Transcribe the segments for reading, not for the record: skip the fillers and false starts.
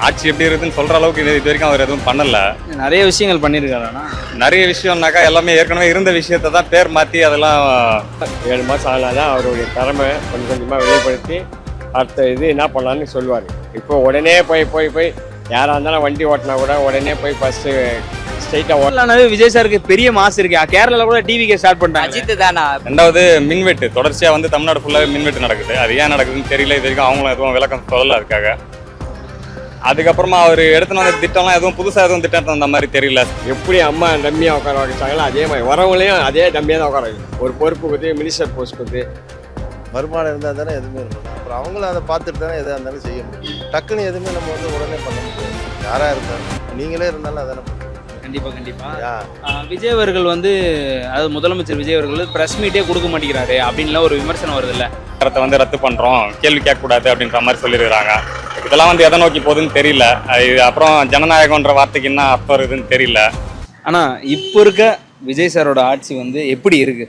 ஆட்சி எப்படி இருக்குதுன்னு சொல்ற அளவுக்கு இது வரைக்கும் அவர் எதுவும் பண்ணல. நிறைய விஷயங்கள் பண்ணியிருக்காருண்ணா. நிறைய விஷயம்னாக்கா எல்லாமே ஏற்கனவே இருந்த விஷயத்தை தான் பேர் மாற்றி அதெல்லாம் 7 மாதம் ஆனால் தான் அவருடைய திறமை கொஞ்சம் கொஞ்சமாக வெளிப்படுத்தி அடுத்த இது என்ன பண்ணலான்னு சொல்லுவார். இப்போ உடனே போய் யாராக இருந்தாலும் வண்டி ஓட்டினா கூட உடனே போய் ஃபஸ்ட்டு ஸ்ட்ரைட்டாக ஓட்டலானாவே விஜய் சாருக்கு பெரிய மாசு இருக்கு. கேரளாவில் கூட டிவிக்கு ஸ்டார்ட் பண்ணிட்டாங்க. அஜித் தானா. ரெண்டாவது மின்வெட்டு தொடர்ச்சியாக வந்து தமிழ்நாடு ஃபுல்லாகவே மின்வெட்டு நடக்குது. அது ஏன் நடக்குதுன்னு தெரியல. இது வரைக்கும் அவங்களும் எதுவும் விளக்கம் சொல்லல அதுக்காக. அதுக்கப்புறமா அவர் எடுத்துன்னு வந்த திட்டம்லாம் எதுவும் புதுசாக எதுவும் திட்டம் தந்த மாதிரி தெரியல. எப்படி அம்மா டம்மியாக உட்கார வச்சாங்களோ அதே மாதிரி வரவங்களையும் அதே டம்மியாக தான் உட்கார வைக்கணும். ஒரு பொறுப்பு கொடுத்து மினிஸ்டர் போஸ்ட் கொடுத்து வருமானம் இருந்தால் தானே எதுவுமே இருக்கணும். அப்புறம் அவங்களும் அதை பார்த்துட்டு தானே எதாக இருந்தாலும் செய்ய முடியும். டக்குன்னு எதுவுமே நம்ம வந்து உடனே பண்ண முடியாது. யாராக இருந்தாலும் நீங்களே இருந்தாலும் அதானே பண்ண முடியும். கண்டிப்பாக விஜய் அவர்கள் வந்து அதாவது முதலமைச்சர் விஜய் அவர்கள் ப்ரெஸ் மீட்டே கொடுக்க மாட்டேங்கிறாரு அப்படின்லாம் ஒரு விமர்சனம் வருது இல்லை. வந்து ரத்து பண்ணுறோம், கேள்வி கேட்கக்கூடாது அப்படின்ற மாதிரி சொல்லியிருக்கிறாங்க. இதெல்லாம் வந்து எதை நோக்கி போகுதுன்னு தெரியல. அப்புறம் ஜனநாயகம்ன்ற வார்த்தைக்கு என்ன அர்த்தம் இருக்குதுன்னு தெரியல. ஆனால் இப்போ இருக்க விஜய் சாரோட ஆட்சி வந்து எப்படி இருக்கு?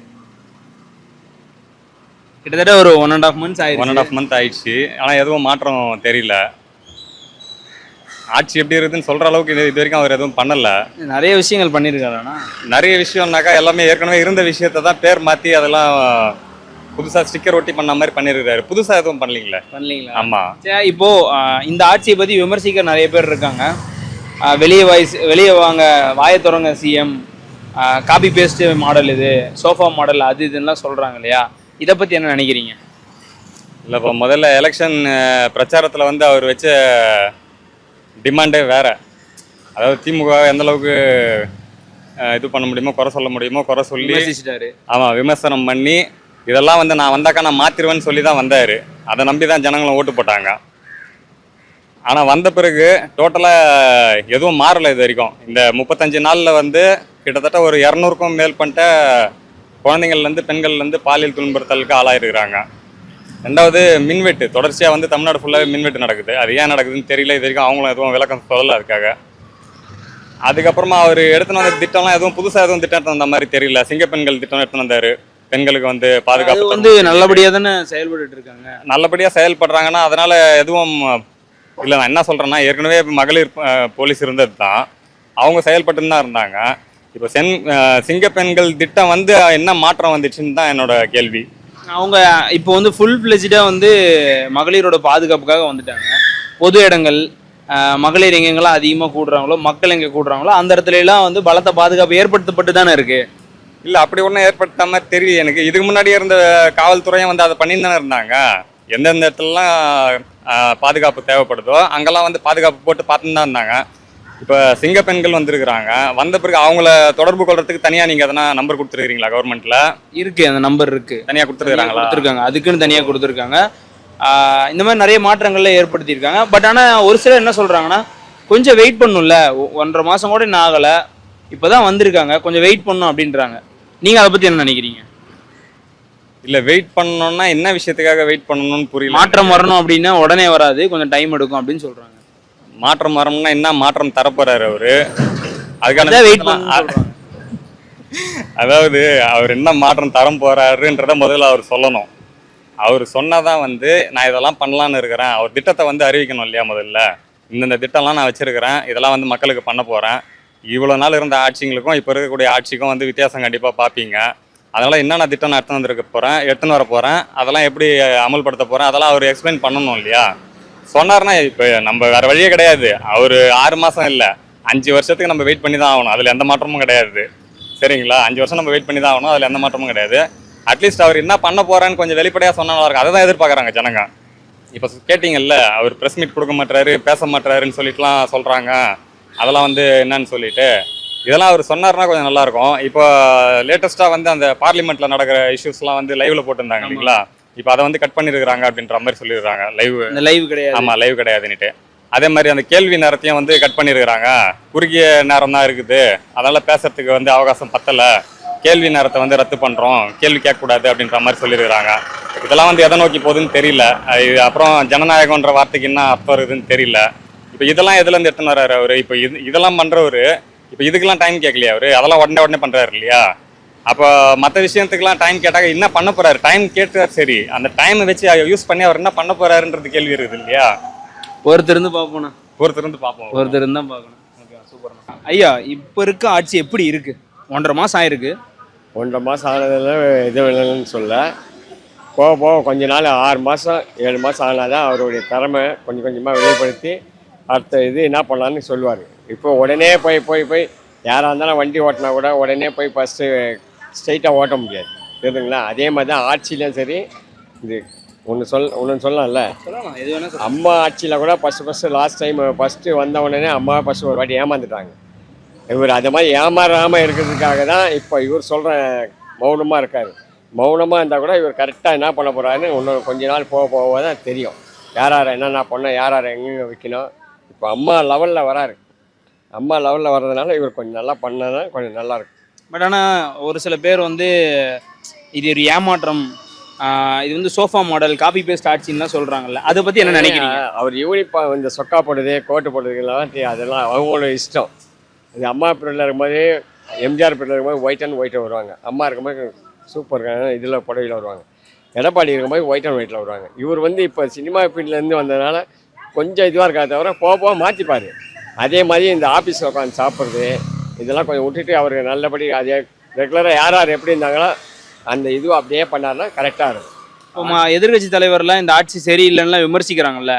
கிட்டத்தட்ட ஒரு 1.5 months ஆயிடுச்சு. 1.5 month ஆயிடுச்சு. ஆனால் எதுவும் மாற்றம் தெரியல. ஆட்சி எப்படி இருக்குதுன்னு சொல்ற அளவுக்கு இது வரைக்கும் அவர் எதுவும் பண்ணல. நிறைய விஷயங்கள் பண்ணியிருக்காருண்ணா. நிறைய விஷயம்னாக்கா எல்லாமே ஏற்கனவே இருந்த விஷயத்தை தான் பேர் மாற்றி அதெல்லாம் புதுசாக ஸ்டிக்கர் ஒட்டி பண்ண மாதிரி பண்ணியிருக்காரு. புதுசாக எதுவும் பண்ணலீங்களா? ஆமாம். இப்போ இந்த ஆட்சியை பற்றி விமர்சிக்க நிறைய பேர் இருக்காங்க. வெளியே வாங்க, வாயை தொடங்க சிஎம், காப்பி பேஸ்ட் மாடல், இது சோஃபா மாடல், அது இதுலாம் சொல்கிறாங்க இல்லையா? இதை பற்றி என்ன நினைக்கிறீங்க? இல்லை, இப்போ முதல்ல எலெக்ஷன் பிரச்சாரத்தில் வந்து அவர் வச்ச டிமாண்டே வேற. அதாவது திமுக எந்த அளவுக்கு இது பண்ண முடியுமோ, குறை சொல்ல முடியுமோ குறை சொல்லி, ஆமாம், விமர்சனம் பண்ணி இதெல்லாம் வந்து நான் வந்தாக்கா நான் மாற்றிடுவேன்னு சொல்லி தான் வந்தார். அதை நம்பி தான் ஜனங்களும் ஓட்டு போட்டாங்க. ஆனால் வந்த பிறகு டோட்டலாக எதுவும் மாறலை இது வரைக்கும். இந்த 35 நாளில் வந்து கிட்டத்தட்ட ஒரு 200க்கும் மேற்பட்ட குழந்தைங்கள்லேருந்து பெண்கள்லேருந்து பாலியல் துன்புறுத்தலுக்கு ஆளாயிருக்கிறாங்க. ரெண்டாவது மின்வெட்டு தொடர்ச்சியாக வந்து தமிழ்நாடு ஃபுல்லாகவே மின்வெட்டு நடக்குது. அது ஏன் நடக்குதுன்னு தெரியல. இது வரைக்கும் அவங்களும் எதுவும் விளக்கம் சொல்லல அதுக்காக. அதுக்கப்புறமா அவர் எடுத்துன்னு வந்த திட்டம்லாம் எதுவும் புதுசாக எதுவும் திட்டம் தந்த மாதிரி தெரியல. சிங்கப்பெண்கள் திட்டம் எடுத்துன்னு வந்தார். பெண்களுக்கு வந்து பாதுகாப்பு வந்து நல்லபடியாக தானே செயல்பட்டு இருக்காங்க. நல்லபடியாக செயல்படுறாங்கன்னா அதனால எதுவும் இல்லை. நான் என்ன சொல்கிறேன்னா, ஏற்கனவே மகளிர் போலீஸ் இருந்தது தான், அவங்க செயல்பட்டுன்னு தான் இருந்தாங்க. இப்போ சிங்கப்பெண்கள் திட்டம் வந்து என்ன மாற்றம் வந்துச்சுன்னு தான் என்னோட கேள்வி. அவங்க இப்போ வந்து ஃபுல் ஃப்ளெஜ்டாக வந்து மகளிரோட பாதுகாப்புக்காக வந்துட்டாங்க. பொது இடங்கள், மகளிர் எங்கெங்கெல்லாம் அதிகமாக கூடுறாங்களோ, மக்கள் எங்கே கூடுறாங்களோ அந்த இடத்துலலாம் வந்து பலத்த பாதுகாப்பு ஏற்படுத்தப்பட்டு தானே இருக்குது. இல்லை, அப்படி ஒன்றும் ஏற்படுத்த மாதிரி தெரியல எனக்கு. இதுக்கு முன்னாடியே இருந்த காவல்துறையும் வந்து அதை பண்ணின்னு தானே இருந்தாங்க. எந்தெந்த இடத்துலலாம் பாதுகாப்பு தேவைப்படுதோ அங்கெல்லாம் வந்து பாதுகாப்பு போட்டு பார்த்துன்னு தான் இருந்தாங்க. இப்போ சிங்கப்பெண்கள் வந்துருக்குறாங்க. வந்த பிறகு அவங்கள தொடர்பு கொள்றதுக்கு தனியாக நீங்கள் எதனா நம்பர் கொடுத்துருக்கீங்களா? கவர்மெண்ட்டில் இருக்குது, அந்த நம்பர் இருக்குது. தனியாக கொடுத்துருக்காங்க. அதுக்குன்னு தனியாக கொடுத்துருக்காங்க. இந்த மாதிரி நிறைய மாற்றங்கள்ல ஏற்படுத்தியிருக்காங்க. பட் ஆனால் ஒரு சிலர் என்ன சொல்கிறாங்கன்னா, கொஞ்சம் வெயிட் பண்ணணும்ல, 1.5 மாதம் கூட இன்னும் ஆகலை, இப்போ தான் வந்திருக்காங்க, கொஞ்சம் வெயிட் பண்ணணும் அப்படின்றாங்க. நீங்கள் அதை பற்றி என்ன நினைக்கிறீங்க? இல்லை, வெயிட் பண்ணணும்னா என்ன விஷயத்துக்காக வெயிட் பண்ணணும்னு புரியல. மாற்றம் வரணும் அப்படின்னா உடனே வராது, கொஞ்சம் டைம் எடுக்கும் அப்படின்னு சொல்கிறாங்க. மாற்றம் வரணும்னா என்ன மாற்றம் தரப்போறாரு அவரு? அதுக்கான வெயிட் பண்ண, அதாவது அவர் என்ன மாற்றம் தரம் போறாருன்றத முதல்ல அவர் சொல்லணும். அவர் சொன்னாதான் வந்து நான் இதெல்லாம் பண்ணலான்னு இருக்கிறேன். அவர் திட்டத்தை வந்து அறிவிக்கணும் இல்லையா? முதல்ல இந்தந்த திட்டம்லாம் நான் வச்சிருக்கிறேன், இதெல்லாம் வந்து மக்களுக்கு பண்ண போகிறேன். இவ்வளோ நாள் இருந்த ஆட்சிங்களுக்கும் இப்போ இருக்கக்கூடிய ஆட்சிக்கும் வந்து வித்தியாசம் கண்டிப்பாக பார்ப்பீங்க. அதனால் என்னென்ன திட்டம் நான் எடுத்துன்னு வர போகிறேன், அதெல்லாம் எப்படி அமல்படுத்த போகிறேன், அதெல்லாம் அவர் எக்ஸ்பிளைன் பண்ணணும் இல்லையா? சொன்னார்னா இப்போ நம்ம வேறு வழியே கிடையாது. அவர் 6 மாதம் இல்லை, 5 வருஷத்துக்கு நம்ம வெயிட் பண்ணி தான் ஆகணும். அதில் எந்த மாற்றமும் கிடையாது. சரிங்களா? 5 வருஷம் நம்ம வெயிட் பண்ணி தான் ஆகணும். அதில் எந்த மாற்றமும் கிடையாது. அட்லீஸ்ட் அவர் என்ன பண்ண போகிறான்னு கொஞ்சம் வெளிப்படையாக சொன்னால் நல்லா இருக்கும். அதை தான் எதிர்பார்க்குறாங்க ஜனங்க. இப்போ கேட்டிங்கல்ல, அவர் ப்ரெஸ் மீட் கொடுக்க மாட்டாரு, பேச மாட்டாருன்னு சொல்லிட்டுலாம் சொல்கிறாங்க. அதெல்லாம் வந்து என்னன்னு சொல்லிட்டு இதெல்லாம் அவர் சொன்னார்னா கொஞ்சம் நல்லாயிருக்கும். இப்போ லேட்டஸ்ட்டாக வந்து அந்த பார்லிமெண்ட்டில் நடக்கிற இஷ்யூஸ்லாம் வந்து லைவில் போட்டிருந்தாங்க இல்லைங்களா? இப்போ அதை வந்து கட் பண்ணியிருக்கிறாங்க அப்படின்ற மாதிரி சொல்லியிருக்காங்க. லைவ் கிடையாது. ஆமாம், லைவ் கிடையாதுன்னுட்டு. அதே மாதிரி அந்த கேள்வி நேரத்தையும் வந்து கட் பண்ணியிருக்கிறாங்க. குறுகிய நேரம் தான் இருக்குது, அதனால் பேசுறதுக்கு வந்து அவகாசம் பத்தலை, கேள்வி நேரத்தை வந்து ரத்து பண்ணுறோம், கேள்வி கேட்கக்கூடாது அப்படின்ற மாதிரி சொல்லியிருக்கிறாங்க. இதெல்லாம் வந்து எதை நோக்கி போகுதுன்னு தெரியல. அப்புறம் ஜனநாயகம்ன்ற வார்த்தைக்கு என்ன அர்த்தம் இருக்குதுன்னு தெரியல. இப்போ இதெல்லாம் எதுலேருந்து எடுத்துன்னு வர்றாரு அவர்? இப்போ இதெல்லாம் பண்ணுறவர் இப்போ இதுக்கெல்லாம் டைம் கேட்கலையா அவர்? அதெல்லாம் உடனே பண்ணுறாரு இல்லையா? அப்போ மற்ற விஷயத்துக்கெல்லாம் டைம் கேட்டாங்க, என்ன பண்ண போகிறாரு? டைம் கேட்டார், சரி, அந்த டைமை வச்சு யூஸ் பண்ணி அவர் என்ன பண்ண போகிறாருன்றது கேள்வி இருக்குது இல்லையா? ஒருத்தர் இருந்து பார்ப்போண்ணா. பொறுத்திருந்து பார்ப்போம். ஒருத்தர் தான் பார்க்கணும். Okay, super. ஐயா, இப்போ இருக்க ஆட்சி எப்படி இருக்கு? 1.5 மாதம் ஆயிருக்கு. 1.5 மாதம் ஆனதில் இது இல்லைன்னு சொல்ல, போக போக கொஞ்ச நாள் 6 மாதம் 7 மாதம் ஆனால் தான் அவருடைய திறமை கொஞ்சம் கொஞ்சமாக வெளிப்படுத்தி அடுத்த இது என்ன பண்ணலான்னு சொல்லுவார். இப்போ உடனே போய் யாராக இருந்தாலும் வண்டி ஓட்டினா கூட உடனே போய் ஃபஸ்ட்டு ஸ்ட்ரைட்டாக ஓட்ட முடியாது, தெரியுதுங்களா? அதே மாதிரி தான் ஆட்சியிலும் சரி. இது ஒன்று சொல்லலாம்ல, சொல்லலாம், எது வேணா சொல்லலாம். அம்மா ஆட்சியில் கூட ஃபஸ்ட்டு லாஸ்ட் டைம் ஃபஸ்ட்டு வந்த உடனே அம்மா ஃபஸ்ட்டு ஒரு வாட்டி ஏமாந்துட்டாங்க. இவர் அது மாதிரி ஏமாறாமல் இருக்கிறதுக்காக தான் இப்போ இவர் சொல்கிற மௌனமாக இருக்கார். மௌனமாக இருந்தால் கூட இவர் கரெக்டாக என்ன பண்ண போகிறாருன்னு இன்னும் கொஞ்ச நாள் போக தான் தெரியும். யார் என்னென்ன பண்ணோம், யார் எங்கெங்கே வைக்கணும். இப்போ அம்மா லெவலில் வராரு. அம்மா லெவலில் வர்றதுனால இவர் கொஞ்சம் நல்லா பண்ணால் தான் கொஞ்சம் நல்லாயிருக்கும். பட் ஆனால் ஒரு சில பேர் வந்து இது ஒரு ஏமாற்றம், இது வந்து சோஃபா மாடல், காப்பி பேஸ்ட் ஆட்சின்னுலாம் சொல்கிறாங்கல்ல, அதை பற்றி என்ன நினைக்கிறீங்க? அவர் யூனிஃபார்ம் இந்த சொக்கா போடுறது, கோட்டு போடுறதுலாம் அதெல்லாம் அவங்களோட இஷ்டம். இது அம்மா பீரியடில் இருக்கும்போது, எம்ஜிஆர் பீரியடில் இருக்கும்போது ஒயிட் அண்ட் ஒயிட்டில் வருவாங்க. அம்மா இருக்கும்போது சூப்பர் இதில் புடவையில் வருவாங்க. எடப்பாடி இருக்கும்போது ஒயிட் அண்ட் ஒயிட்டில் வருவாங்க. இவர் வந்து இப்போ சினிமா ஃபீல்ட்லேருந்து வந்ததுனால கொஞ்சம் இதுவாக இருக்காத தவிர போக மாற்றிப்பார். அதே மாதிரி இந்த ஆஃபீஸில் உட்காந்து சாப்பிட்றது இதெல்லாம் கொஞ்சம் விட்டுட்டு அவர் நல்லபடி அதே ரெகுலராக யார் எப்படி இருந்தாங்களோ அந்த இதுவும் அப்படியே பண்ணாருன்னா கரெக்டாக இருக்கும். இப்போ எதிர்கட்சி தலைவர்லாம் இந்த ஆட்சி சரியில்லைன்னா விமர்சிக்கிறாங்கல்ல,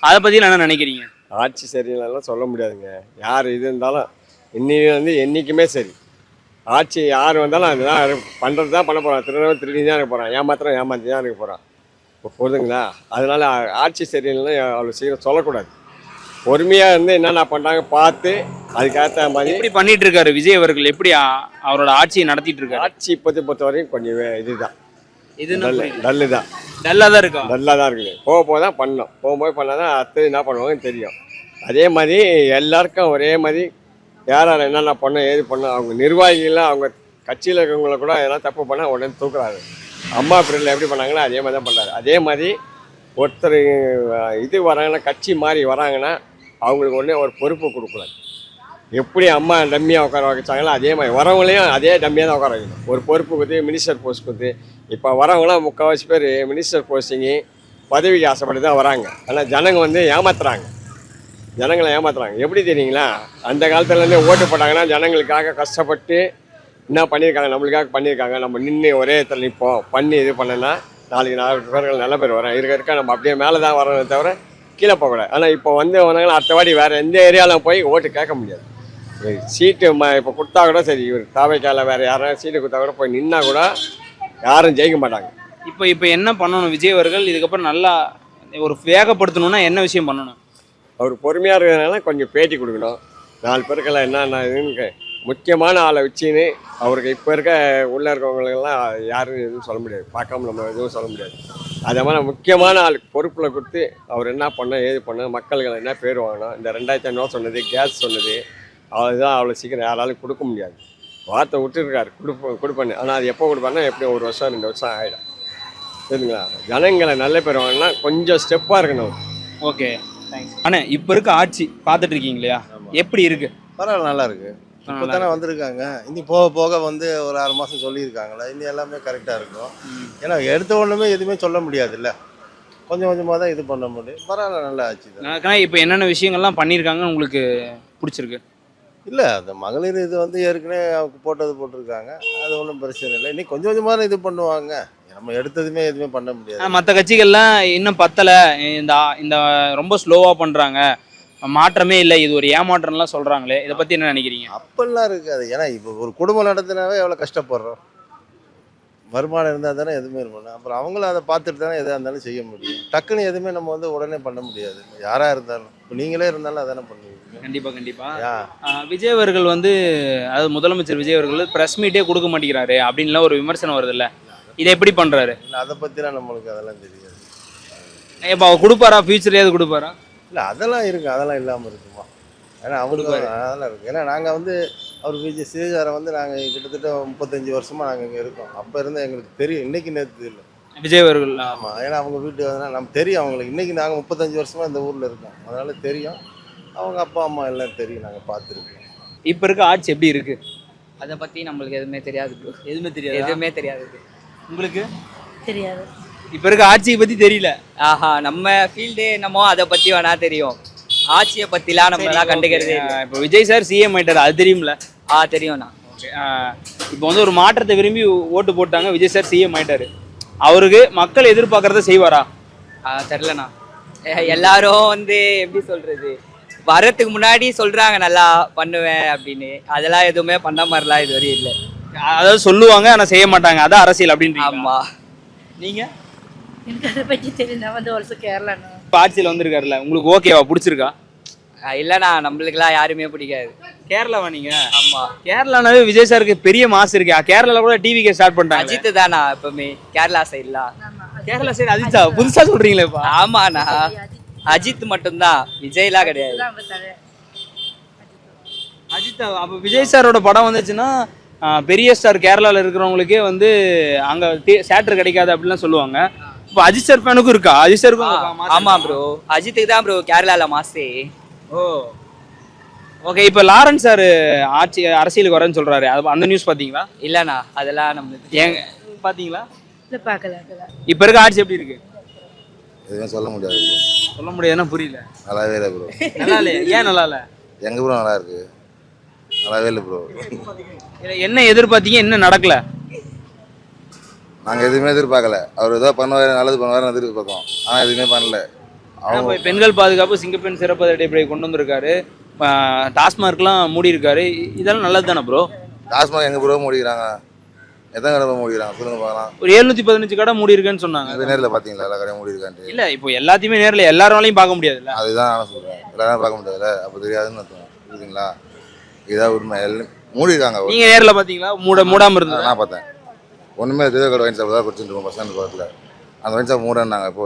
அதை பற்றி என்ன நினைக்கிறீங்க? ஆட்சி சரியில்லைலாம் சொல்ல முடியாதுங்க. யார் இது இருந்தாலும் என்றைக்குமே சரி. ஆட்சி யார் வந்தாலும் அதுதான் பண்ணுறது தான் பண்ண போகிறான். திருடி தான் இருக்க போகிறான், ஏமாற்றி தான் இருக்க போகிறான். இப்போ போதுங்களா? அதனால் ஆட்சி சரியில்லைன்னா அவ்வளோ சீக்கிரம் சொல்லக்கூடாது. பொறுமையாக இருந்து என்னென்ன பண்ணுறாங்க பார்த்து அதுக்கேற்ற மாதிரி எப்படி பண்ணிட்டு இருக்காரு விஜய் அவர்கள்? எப்படி அவரோட ஆட்சியை நடத்திட்டு இருக்காரு? ஆட்சி பொறுத்த வரைக்கும் கொஞ்சம் இதுதான், இது டல்லு தான், டல்லாக தான் இருக்கும். டல்லாக தான் இருக்குது. போக தான் பண்ணணும். போகும்போது பண்ணால் தான் அடுத்து என்ன பண்ணுவாங்கன்னு தெரியும். அதே மாதிரி எல்லாருக்கும் ஒரே மாதிரி யார் என்னென்ன பண்ணோம் ஏது பண்ணோம். அவங்க நிர்வாகிகள்லாம் அவங்க கட்சியில் இருக்கிறவங்கள கூட எதனா தப்பு பண்ணால் உடனே தூக்குறாரு. அம்மா பீரியடில் எப்படி பண்ணாங்களோ அதே மாதிரி தான் பண்ணுறாரு. அதே மாதிரி ஒருத்தர் இது வராங்கன்னா, கட்சி மாறி வராங்கன்னா அவங்களுக்கு உடனே ஒரு பொறுப்பு கொடுக்கூடாது. எப்படி அம்மா டம்மியாக உட்கார வச்சாங்களோ அதே மாதிரி வரவங்களையும் அதே டம்மியாக தான் உட்கார வைக்கணும். ஒரு பொறுப்பு கொடுத்து மினிஸ்டர் போஸ்ட் கொடுத்து. இப்போ வரவங்களாம் 3/4 பேர் மினிஸ்டர் போஸ்டிங்கு பதவிக்கு ஆசைப்பட்டு தான் வராங்க. ஆனால் ஜனங்க வந்து ஏமாத்துறாங்க, ஜனங்களை ஏமாத்துறாங்க. எப்படி தெரியுங்களா? அந்த காலத்துலேருந்தே ஓட்டு போட்டாங்கன்னா ஜனங்களுக்காக கஷ்டப்பட்டு என்ன பண்ணியிருக்காங்க, நம்மளுக்காக பண்ணியிருக்காங்க. நம்ம நின்று ஒரே இடத்துல நிற்போம் பண்ணி இது பண்ணனா நாளைக்கு 4 பேர்கள் நல்ல பேர் வரேன் இருக்க நம்ம அப்படியே மேலே தான் வரணும் தவிர கீழே போகக்கூடாது. ஆனால் இப்போ வந்து வந்தாங்கன்னா அடுத்த வாட்டி வேறு எந்த ஏரியாவில் போய் ஓட்டு கேட்க முடியாது. சீட்டு இப்போ கொடுத்தா கூட சரி, இவர் தாவைக்கால வேறு யாரும் சீட்டு கொடுத்தா கூட போய் நின்னா கூட யாரும் ஜெயிக்க மாட்டாங்க. இப்போ என்ன பண்ணணும் விஜய் அவர்கள்? இதுக்கப்புறம் நல்லா ஒரு வேகப்படுத்தணும்னா என்ன விஷயம் பண்ணணும்? அவர் பொறுமையாக இருக்கிறதுனால கொஞ்சம் பேட்டி கொடுக்கணும். 4 பேருக்கெல்லாம் என்னென்ன இதுன்னு முக்கியமான ஆளை வச்சுன்னு அவருக்கு இப்போ இருக்க உள்ளே இருக்கவங்களுக்கெல்லாம் யாரும் எதுவும் சொல்ல முடியாது, பார்க்காம நம்ம எதுவும் சொல்ல முடியாது. அதே மாதிரி முக்கியமான ஆளுக்கு பொறுப்பில் கொடுத்து அவர் என்ன பண்ண ஏது பண்ண மக்கள்களை என்ன பேர் வாங்கணும். இந்த 2500 சொன்னது, கேஸ் சொன்னது, அதுதான் அவ்வளோ சீக்கிரம் யாராலும் கொடுக்க முடியாது. வார்த்தை விட்டுருக்காரு கொடுப்பேன்னு. ஆனால் அது எப்போ கொடுப்பாருன்னா எப்படியும் 1 வருஷம் 2 வருஷம் ஆகிடும், சரிங்களா? ஜனங்களை நல்ல பேர் வாங்கினா கொஞ்சம் ஸ்டெப்பாக இருக்கணும். Okay, thanks. ஆனால் இப்போ இருக்க ஆட்சி பார்த்துட்டு இருக்கீங்க இல்லையா, எப்படி இருக்கு? பரவாயில்ல, நல்லா இருக்கு. இப்போ தானே வந்திருக்காங்க. இனி போக போக வந்து ஒரு 6 மாதம் சொல்லியிருக்காங்களே, இனி எல்லாமே கரெக்டாக இருக்கும். ஏன்னா எடுத்த ஒன்றுமே எதுவுமே சொல்ல முடியாதுல்ல, கொஞ்சம் கொஞ்சமாக தான் இது பண்ண முடியும். பரவாயில்ல, நல்லா ஆச்சு தான். இப்போ என்னென்ன விஷயங்கள்லாம் பண்ணியிருக்காங்க உங்களுக்கு பிடிச்சிருக்கு? இல்லை, அந்த மகளிர் இது வந்து ஏற்கனவே அவங்க போட்டிருக்காங்க, அது ஒன்றும் பிரச்சனை இல்லை. இன்னும் கொஞ்சம் கொஞ்சமாக இது பண்ணுவாங்க. நம்ம எடுத்ததுமே எதுவுமே பண்ண முடியாது. மற்ற கட்சிகள்லாம் இன்னும் பத்தலை, இந்த ரொம்ப ஸ்லோவாக பண்ணுறாங்க, மாற்றமே இல்லை, இது ஒரு ஏமாற்றம்லாம் சொல்கிறாங்களே, இதை பற்றி என்ன நினைக்கிறீங்க? அப்பெல்லாம் இருக்காது. ஏன்னா இப்போ ஒரு குடும்பம் நடத்தினாவே எவ்வளோ கஷ்டப்படுறோம். வருமானம் இருந்தால் தானே எதுவுமே இருக்கணும். அப்புறம் அவங்களும் அதை பார்த்துட்டு தானே எதாக இருந்தாலும் செய்ய முடியும். டக்குன்னு எதுவுமே நம்ம வந்து உடனே பண்ண முடியாது. யாராக இருந்தாலும் இப்போ நீங்களே இருந்தாலும் அதானே பண்ணுவீங்க. கண்டிப்பாக. விஜய் அவர்கள் வந்து, அதாவது முதலமைச்சர் விஜய் அவர்கள் ப்ரெஸ் மீட்டே கொடுக்க மாட்டேங்கிறாரு அப்படின்லாம் ஒரு விமர்சனம் வருதுல்ல, இதை எப்படி பண்ணுறாரு? இல்லை, அதை பற்றிலாம் நம்மளுக்கு அதெல்லாம் தெரியாது. இப்போ அவர் கொடுப்பாரா? ஃபியூச்சர்லேயாவது கொடுப்பாரா? இல்லை, அதெல்லாம் இருக்குது, அதெல்லாம் இல்லாமல் இருக்குமா? ஏன்னா அவங்களுக்கு அதெல்லாம் இருக்குது. ஏன்னா நாங்கள் வந்து அவர் விஜய் சிவகாரை வந்து நாங்கள் கிட்டத்தட்ட 35 வருஷமாக நாங்கள் இங்கே இருக்கோம். அப்போ இருந்தால் எங்களுக்கு தெரியும், இன்றைக்கி நேற்று இல்லை விஜய் அவர்கள். ஆமாம், ஏன்னா அவங்க வீட்டு வந்து நமக்கு தெரியும். அவங்களுக்கு இன்றைக்கி நாங்கள் 35 வருஷமாக இந்த ஊரில் இருக்கோம், அதனால் தெரியும். அவங்க அப்பா அம்மா எல்லாம் தெரியும், நாங்கள் பார்த்துருக்கோம். இப்போ இருக்க ஆட்சி எப்படி இருக்குது? அதை பற்றி நம்மளுக்கு எதுவுமே தெரியாது. எதுவுமே தெரியாது. உங்களுக்கு தெரியாது. இப்போ இருக்க ஆட்சியை பற்றி தெரியல. ஆஹா, நம்ம ஃபீல்டு என்னமோ அதை பற்றி வேணா தெரியும். ஆட்சியை பத்திலாம் நம்ம எல்லாம் கண்டுக்கிறதே இல்லை. இப்போ விஜய் சார் சிஎம் ஆயிட்டாரு, அது தெரியும்ல? தெரியும்ண்ணா. இப்போ வந்து ஒரு மாற்றத்தை விரும்பி ஓட்டு போட்டாங்க, விஜய் சார் சிஎம் ஆயிட்டாரு. அவருக்கு மக்கள் எதிர்பார்க்கறத செய்வாரா? தெரிலண்ணா. எல்லாரும் வந்து எப்படி சொல்றது, வரத்துக்கு முன்னாடி சொல்றாங்க நல்லா பண்ணுவேன் அப்படின்னு. அதெல்லாம் எதுவுமே பண்ண மாதிரிலாம் இதுவரையும் இல்லை. அதாவது சொல்லுவாங்க ஆனா செய்ய மாட்டாங்க, அதான் அரசியல் அப்படின்னு. ஆமா. நீங்க? எனக்கு அதை பற்றி தெரியும். நான் வந்து வருஷம் கேரளாண்ணா. இப்போ ஆட்சியில் வந்திருக்காருல்ல, உங்களுக்கு ஓகேவா, பிடிச்சிருக்கா? இல்லைண்ணா, நம்மளுக்குலாம் யாருமே பிடிக்காது. கேரளாவா நீங்க? ஆமா. கேரளானாவே விஜய் சாருக்கு பெரிய மாசு இருக்கு. கேரளால கூட டிவிக்கு ஸ்டார்ட் பண்ணிட்டாங்க. அஜித் தானா எப்பவுமே கேரளா சைட்லாம். கேரளா சைடு அஜித்தா? புதுசா சொல்றீங்களே. ஆமாண்ணா, அஜித் மட்டும்தான், விஜய்லாம் கிடையாது. அஜித்தா? அப்ப விஜய் சாரோட படம் வந்துச்சுன்னா பெரிய ஸ்டார் கேரளால இருக்கிறவங்களுக்கே வந்து அங்க தியேட்டர் கிடைக்காது அப்படிலாம் சொல்லுவாங்க. இப்போ அஜித் சார் ஃபேனுக்கும் இருக்கா? அஜித் சாருக்கும்? ஆமா ப்ரோ, அஜித்துக்கு தான் ப்ரோ கேரளால மாசே. ஓ ஓகே. இப்போ லாரன்ஸ் சார் அரசியலுக்கு வரேன்னு சொல்றாரு, அந்த நியூஸ் பாத்தீங்களா? இல்லண்ணா, அதெல்லாம் நம்மளுக்கு ஏங்க பாத்தீங்களா? இல்லை, பார்க்கல. இப்ப இருக்க ஆட்சி எப்படி இருக்கு? எதுவும் சொல்ல முடியாது. சொல்ல முடியாதுன்னா புரியல. நல்லாவே இல்லை ப்ரோ. நல்லா இல்லையா? ஏன் நல்லா இல்லை? எங்க ப்ரோ நல்லா இருக்கு? நல்லாவே இல்லை ப்ரோ. என்ன எதிர்பார்த்தீங்க, என்ன நடக்கல? நாங்கள் எதுவுமே எதிர்பார்க்கல. அவர் ஏதோ பண்ணுவார், நல்லது பண்ணுவார் எதிர்பார்த்தோம். ஆனால் எதுவுமே பண்ணல. அவங்க பெண்கள் பாதுகாப்பு, சிங்கப்பெண் சிறப்பு அடிப்படை கொண்டு வந்திருக்காரு. டாஸ்மார்க்லாம் மூடி இருக்காரு. இதெல்லாம் நல்லது தானே ப்ரோ? டாஸ்மாக் எங்க ப்ரோ மூடிக்கிறாங்க? எத்தனை கடை மூடிக்கிறாங்க சொல்லுங்க பார்க்கலாம். ஒரு 715 கடை மூடி இருக்குன்னு சொன்னாங்க. இப்போ நேரில் பார்த்தீங்களா எல்லா கடையும் மூடி இருக்கான்ட்டு? இல்ல, இப்போ எல்லாத்தையுமே நேரில் எல்லாராலையும் பார்க்க முடியாதுல்ல. அதுதான் நான் சொல்றேன், எல்லாரும் பார்க்க முடியாதுல்ல. அப்போ தெரியாதுன்னு அர்த்தம். புரியுதுங்களா? இதான் உண்மை. எல்லாம் மூடி இருக்காங்க. நீங்க நேரில் பார்த்தீங்களா? மூடாம இருந்தது நான் பார்த்தேன். ஒன்றுமே தெரியாத கடை வைன் ஷாப் தான் குடிச்சுட்டு இருக்கோம் பஸ் ஸ்டாண்ட் பக்கத்தில். அந்த வைன் ஷாப் மூடனாங்க. இப்போ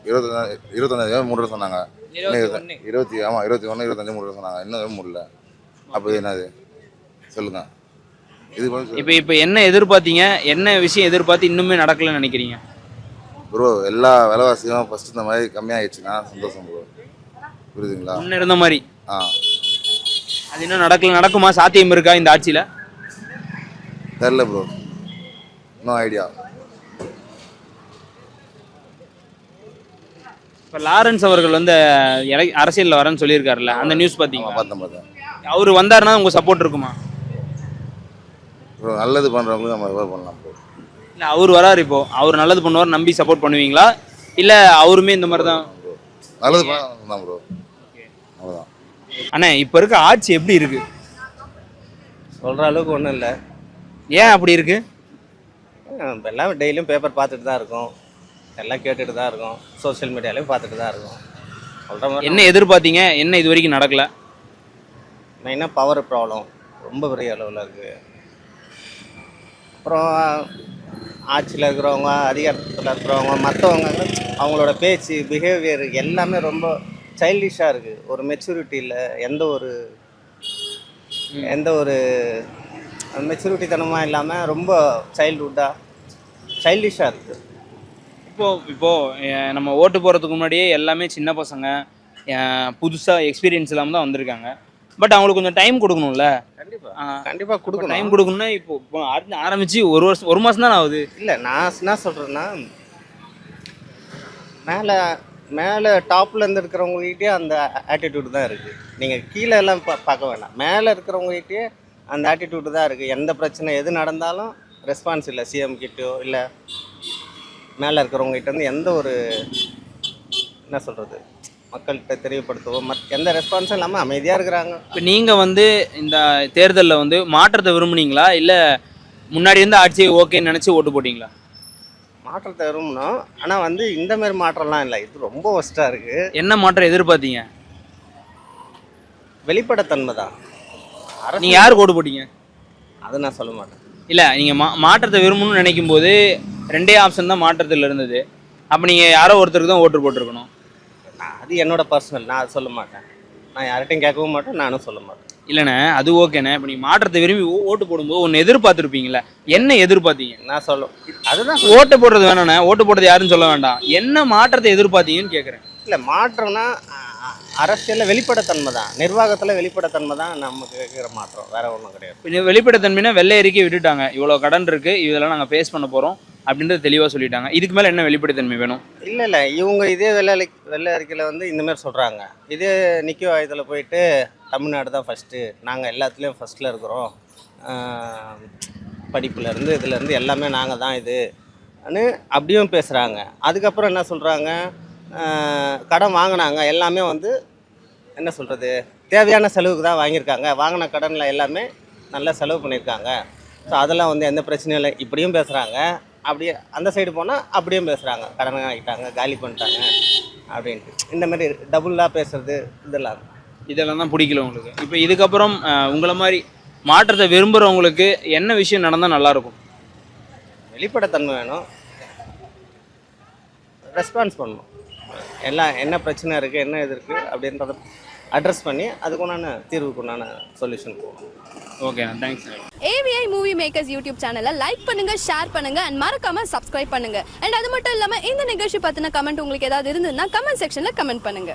25 மூட சொன்னாங்க. 25 மூட சொன்னாங்க. இன்னும் மூடல. அப்போ என்னது சொல்லுங்க. இது இப்போ என்ன எதிர்பார்த்தீங்க, என்ன விஷயம் எதிர்பார்த்து இன்னுமே நடக்கலன்னு நினைக்கிறீங்க ப்ரோ? எல்லா விலைவாசியும் ஃபர்ஸ்ட் இந்த மாதிரி கம்மியாகிடுச்சுன்னா சந்தோஷம் ப்ரோ. புரியுதுங்களா? முன்ன இருந்த மாதிரி. அது இன்னும் நடக்குமா? சாத்தியம் இருக்கா இந்த ஆட்சியில? தெரில ப்ரோ, நோ ஐடியா. இப்போ லாரன்ஸ் அவர்கள் வந்து அரசியலில் வரேன்னு சொல்லியிருக்காருல்ல, அந்த நியூஸ் பார்த்தீங்களா? பார்த்தேன். அவர் வந்தாருன்னா உங்க சப்போர்ட் இருக்குமா? ப்ரோ நல்லது பண்ணுறவங்களுக்கு நம்ம எவ்வளோ பண்ணலாம் ப்ரோ. இல்லை, அவர் வராரு, இப்போ அவர் நல்லது பண்ணுவார் நம்பி சப்போர்ட் பண்ணுவீங்களா? இல்லை அவருமே இந்த மாதிரி தான்? நல்லது பண்ணலாம் ப்ரோ, அவ்வளோதான். அண்ணா, இப்போ இருக்க ஆட்சி எப்படி இருக்கு? சொல்கிற அளவுக்கு ஒன்றும் இல்லை. ஏன் அப்படி இருக்கு? எல்லாம் டெய்லியும் பேப்பர் பார்த்துட்டு தான் இருக்கோம், எல்லாம் கேட்டுட்டு தான் இருக்கோம், சோஷியல் மீடியாலையும் பார்த்துட்டு தான் இருக்கோம். சொல்கிற மாதிரி என்ன எதிர்பார்த்தீங்க, என்ன இது வரைக்கும் நடக்கல? மெயினாக பவர் ப்ராப்ளம் ரொம்ப பெரிய அளவில் இருக்குது. அப்புறம் ஆட்சியில் இருக்கிறவங்க, அதிகாரத்தில் இருக்கிறவங்க, மற்றவங்க அவங்களோட பேச்சு, பிஹேவியர் எல்லாமே ரொம்ப சைல்டிஷாக இருக்குது. ஒரு மெச்சூரிட்டி இல்லை. எந்த ஒரு மெச்சூரிட்டி தனமாக இல்லாமல் ரொம்ப சைல்டிஷாக இருக்குது. இப்போ நம்ம ஓட்டு போகிறதுக்கு முன்னாடியே எல்லாமே சின்ன பசங்க, புதுசாக எக்ஸ்பீரியன்ஸ் இல்லாமல் தான் வந்திருக்காங்க. பட் அவங்களுக்கு கொஞ்சம் டைம் கொடுக்கணும்ல. கண்டிப்பாக கொடுக்கணும். டைம் கொடுக்கணும்னா இப்போ ஆரம்பிச்சு ஒரு மாதம் தான் ஆகுது. இல்லை, நான் என்ன சொல்கிறேன்னா, மேலே டாப்பில் இருந்து இருக்கிறவங்ககிட்டே அந்த ஆட்டிடியூட் தான் இருக்குது. நீங்கள் கீழே எல்லாம் பார்க்க வேண்டாம், மேலே இருக்கிறவங்ககிட்டே அந்த ஆட்டிடியூட் தான் இருக்குது. எந்த பிரச்சனை எது நடந்தாலும் ரெஸ்பான்ஸ் இல்லை. சிஎம் கிட்டோ இல்லை மேலே இருக்கிறவங்ககிட்ட வந்து எந்த ஒரு என்ன சொல்கிறது, மக்கள்கிட்ட தெரியப்படுத்தவோ எந்த ரெஸ்பான்ஸும் இல்லாமல் அமைதியாக இருக்கிறாங்க. இப்போ நீங்கள் வந்து இந்த தேர்தலில் வந்து மாற்றத்தை விரும்புனீங்களா, இல்லை முன்னாடி இருந்த ஆட்சி ஓகேன்னு நினச்சி ஓட்டு போட்டிங்களா? மாற்றத்தை விரும்பணும், ஆனால் வந்து இந்த மாதிரி மாற்றம்லாம் இல்லை. இது ரொம்ப ஒஸ்ட்டாக இருக்குது. என்ன மாற்றம் எதிர்பார்த்தீங்க? வெளிப்படைத்தன்மை தான். நீங்கள் யாருக்கு ஓட்டு போட்டீங்க? அதை நான் சொல்ல மாட்டேன். இல்லை, நீங்கள் மாற்றத்தை விரும்பணும்னு நினைக்கும் போது ரெண்டே ஆப்ஷன் தான் மாற்றத்தில் இருந்தது. அப்போ நீங்கள் யாரோ ஒருத்தருக்கு தான் ஓட்டு போட்டிருக்கணும். அது என்னோட பர்சனல், நான் அதை சொல்ல மாட்டேன். நான் யார்கிட்டையும் கேட்கவும் மாட்டேன், நானும் சொல்ல மாட்டேன். இல்லைண்ணே, அது ஓகேண்ணே. இப்போ நீங்கள் மாற்றத்தை விரும்பி ஓட்டு போடும்போது ஒன்று எதிர்பார்த்துருப்பீங்களே, என்ன எதிர்பார்த்தீங்க? நான் அதுதான் ஓட்டு போடுறது வேணாண்ணே, ஓட்டு போடுறது யாருன்னு சொல்ல வேண்டாம். என்ன மாற்றத்தை எதிர்பார்த்தீங்கன்னு கேட்குறேன். இல்லை, மாற்றம்னா அரசியலில் வெளிப்படைத்தன்மை தான், நிர்வாகத்தில் வெளிப்படைத்தன்மை தான் நமக்கு இருக்கிற மாற்றம், வேற ஒன்றும் கிடையாது. வெளிப்படைத்தன்மைனா வெள்ளை அறிக்கை விட்டுட்டாங்க, இவ்வளோ கடன் இருக்குது, இதெல்லாம் நாங்கள் ஃபேஸ் பண்ண போகிறோம், அப்படின்றது தெளிவாக சொல்லிட்டாங்க. இதுக்கு மேலே என்ன வெளிப்படைத்தன்மை வேணும்? இல்லை இவங்க இதே வெள்ளை அறிக்கையில் வந்து இந்த மாதிரி சொல்கிறாங்க. இதே நிக்கோ இதில் போயிட்டு தமிழ்நாடு தான் ஃபஸ்ட்டு, நாங்கள் எல்லாத்துலேயும் ஃபஸ்ட்டில் இருக்கிறோம், படிப்புலேருந்து இதுலேருந்து எல்லாமே நாங்கள் தான் இதுன்னு அப்படியும் பேசுகிறாங்க. அதுக்கப்புறம் என்ன சொல்கிறாங்க, கடன் வாங்கினாங்க எல்லாமே வந்து என்ன சொல்கிறது, தேவையான செலவுக்கு தான் வாங்கியிருக்காங்க, வாங்கின கடனில் எல்லாமே நல்லா செலவு பண்ணியிருக்காங்க. ஸோ அதெல்லாம் வந்து எந்த பிரச்சனையும் இல்லை இப்படியும் பேசுகிறாங்க. அப்படியே அந்த சைடு போனால் அப்படியும் பேசுகிறாங்க, கடன் ஆகிட்டாங்க, காலி பண்ணிட்டாங்க அப்படின்ட்டு. இந்த மாதிரி டபுளாக பேசுகிறது இதெல்லாம் தான் பிடிக்கல உங்களுக்கு. இப்போ இதுக்கப்புறம் உங்களை மாதிரி மாற்றத்தை விரும்புகிறவங்களுக்கு என்ன விஷயம் நடந்தால் நல்லாயிருக்கும்? வெளிப்படைத்தன்மை வேணும், ரெஸ்பான்ஸ் பண்ணணும். எல்லாம் என்ன பிரச்சனை இருக்குது, என்ன இது இருக்குது அப்படின்றத அட்ரஸ் பண்ணி அதுக்குண்டான தீர்வுக்குண்டான சொல்யூஷன் போகணும். ஓகேண்ணா, thanks. AVI movie makers YouTube சேனலை லைக் பண்ணுங்க, ஷேர் பண்ணுங்க அண்ட் மறக்காம சப்ஸ்கிரைப் பண்ணுங்க. அண்ட் அது மட்டும் இல்லாம இந்த நிகழ்ச்சி பத்தின கமெண்ட் உங்களுக்கு ஏதாவது இருந்ததுன்னா கமெண்ட் செக்ஷன்ல கமெண்ட் பண்ணுங்க.